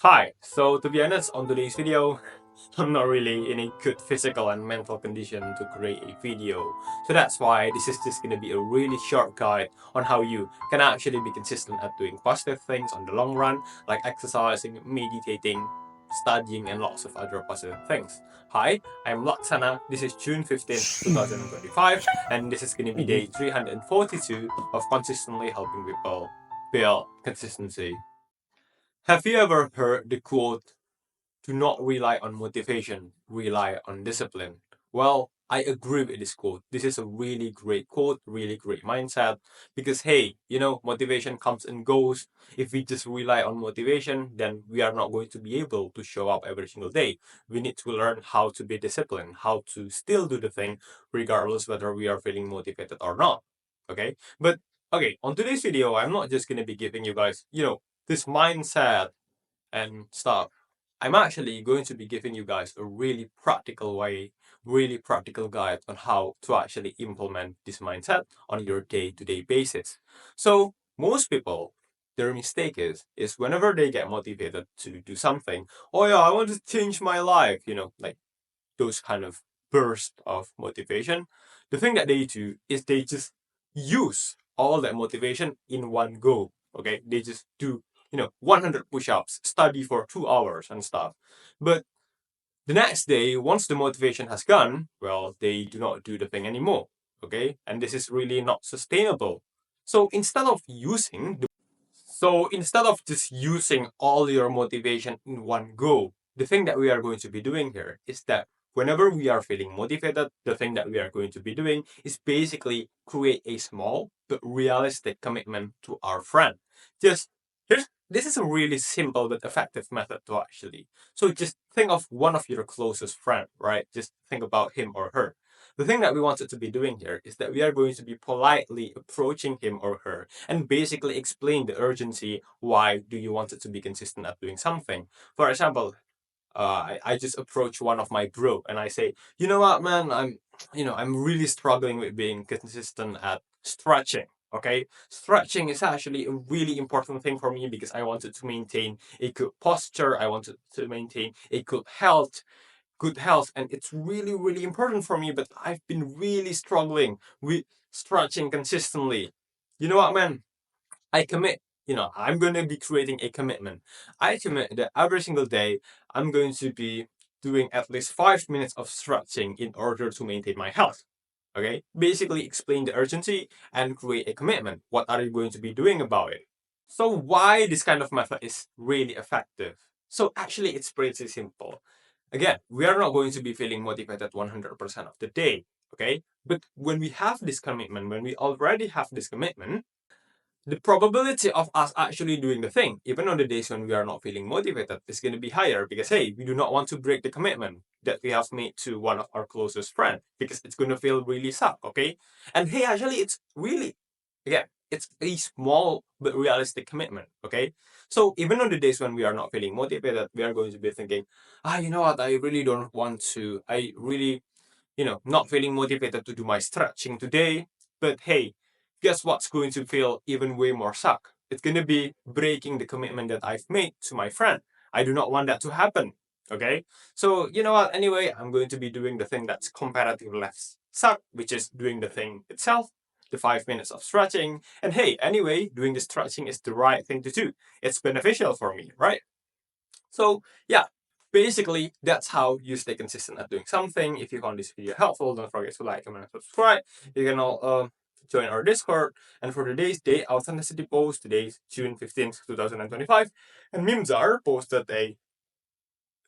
Hi, so to be honest, on today's video, I'm not really in a good physical and mental condition to create a video. So that's why this is just going to be a really short guide on how you can actually be consistent at doing positive things on the long run, like exercising, meditating, studying, and lots of other positive things. Hi, I'm Laksana. This is June 15th, 2025, and this is going to be day 342 of consistently helping people build consistency. Have you ever heard the quote, "Do not rely on motivation, rely on discipline"? Well, I agree with this quote. This is a really great quote, really great mindset. Because, hey, motivation comes and goes. If we just rely on motivation, then we are not going to be able to show up every single day. We need to learn how to be disciplined, how to still do the thing, regardless whether we are feeling motivated or not. Okay? But, okay, on today's video, I'm not just going to be giving you guys, this mindset and stuff. I'm actually going to be giving you guys a really practical way, really practical guide on how to actually implement this mindset on your day-to-day basis. So most people, their mistake is whenever they get motivated to do something, oh yeah, I want to change my life, like those kind of burst of motivation. The thing that they do is they just use all that motivation in one go. Okay, they just do 100 push-ups, study for 2 hours and stuff. But the next day, once the motivation has gone, well, they do not do the thing anymore. Okay, and this is really not sustainable. So instead of just using all your motivation in one go, the thing that we are going to be doing here is that whenever we are feeling motivated, the thing that we are going to be doing is basically create a small but realistic commitment to our friend. Just this is a really simple but effective method to actually. So just think of one of your closest friend, right? Just think about him or her. The thing that we wanted to be doing here is that we are going to be politely approaching him or her and basically explain the urgency. Why do you want it to be consistent at doing something? For example, I just approach one of my bro and I say, you know what, man, I'm really struggling with being consistent at stretching. Okay, stretching is actually a really important thing for me because I wanted to maintain a good posture. I wanted to maintain a good health, and it's really really important for me, but I've been really struggling with stretching consistently. You know what, man, I commit. I'm going to be creating a commitment. I commit that every single day I'm going to be doing at least 5 minutes of stretching in order to maintain my health. Okay, basically explain the urgency and create a commitment. What are you going to be doing about it? So why this kind of method is really effective? So actually it's pretty simple. Again, we are not going to be feeling motivated 100% of the day, okay? But when we have this commitment, when we already have this commitment, the probability of us actually doing the thing, even on the days when we are not feeling motivated, is going to be higher because, hey, we do not want to break the commitment that we have made to one of our closest friends because it's going to feel really suck, okay? And hey, actually, it's really, again, it's a small but realistic commitment, okay? So even on the days when we are not feeling motivated, we are going to be thinking, you know what, I really don't want to, I really, not feeling motivated to do my stretching today. But hey, guess what's going to feel even way more suck? It's going to be breaking the commitment that I've made to my friend. I do not want that to happen. Okay? So, you know what? Anyway, I'm going to be doing the thing that's comparatively less suck, which is doing the thing itself, the 5 minutes of stretching. And hey, anyway, doing the stretching is the right thing to do. It's beneficial for me, right? So yeah, basically that's how you stay consistent at doing something. If you found this video helpful, don't forget to like, comment, and subscribe. You can all join our Discord. And for today's day authenticity post, today's June 15th, 2025, and Mimzar posted a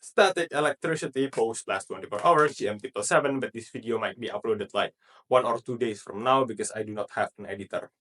static electricity post last 24 hours GMT +7, but this video might be uploaded like 1 or 2 days from now because I do not have an editor